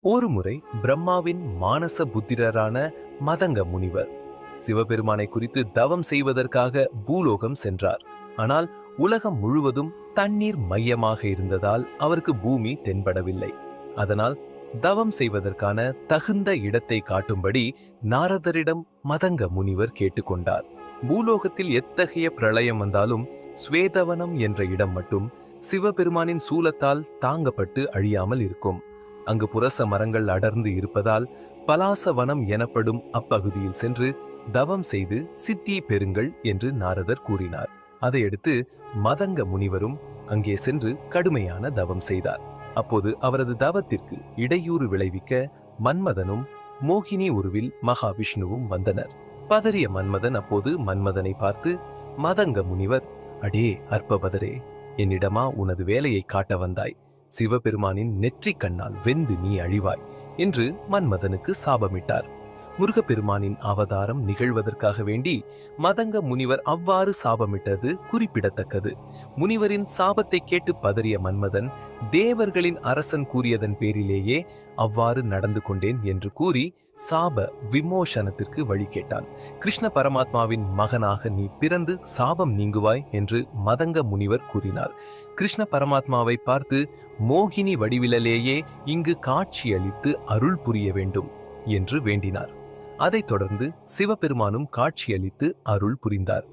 ஒருமுறை பிரம்மாவின் மானச புத்திரரான மதங்க முனிவர் சிவபெருமானை குறித்து தவம் செய்வதற்காக பூலோகம் சென்றார். ஆனால் உலகம் முழுவதும் தண்ணீர் மையமாக இருந்ததால் அவருக்கு பூமி தென்படவில்லை. அதனால் தவம் செய்வதற்கான தகுந்த இடத்தை காட்டும்படி நாரதரிடம் மதங்க முனிவர் கேட்டுக்கொண்டார். பூலோகத்தில் எத்தகைய பிரளயம் வந்தாலும் ஸ்வேதவனம் என்ற இடம் மட்டும் சிவபெருமானின் சூலத்தால் தாங்கப்பட்டு அழியாமல் இருக்கும். அங்கு புரச மரங்கள் அடர்ந்து இருப்பதால் பலாசவனம் எனப்படும் அப்பகுதியில் சென்று தவம் செய்து சித்தி பெறுங்கள் என்று நாரதர் கூறினார். அதையடுத்து மதங்க முனிவரும் அங்கே சென்று கடுமையான தவம் செய்தார். அப்போது அவரது தவத்திற்கு இடையூறு விளைவிக்க மன்மதனும் மோகினி உருவில் மகாவிஷ்ணுவும் வந்தனர். பதறிய மன்மதன் அப்போது மன்மதனை பார்த்து, மதங்க முனிவர், அடே அற்பபதரே, என்னிடமா உனது வேலையை காட்ட வந்தாய்? சிவபெருமானின் நெற்றிக் கண்ணால் வெந்து நீ அழிவாய் என்று மன்மதனுக்கு சாபமிட்டார். முருகப்பெருமானின் அவதாரம் நிகழ்வதற்காக வேண்டி மதங்க முனிவர் அவ்வாறு சாபமிட்டது குறிப்பிடத்தக்கது. முனிவரின் சாபத்தை கேட்டு பதறிய மன்மதன், தேவர்களின் அரசன் கூறியதன் பேரிலேயே அவ்வாறு நடந்து கொண்டேன் என்று கூறி சாப விமோசனத்திற்கு வழி கேட்டான். கிருஷ்ண பரமாத்மாவின் மகனாக நீ பிறந்து சாபம் நீங்குவாய் என்று மதங்க முனிவர் கூறினார். கிருஷ்ண பரமாத்மாவை பார்த்து, மோகினி வடிவிலேயே இங்கு காட்சியளித்து அருள் புரிய வேண்டும் என்று வேண்டினார். அதைத் தொடர்ந்து சிவபெருமானும் காட்சியளித்து அருள் புரிந்தார்.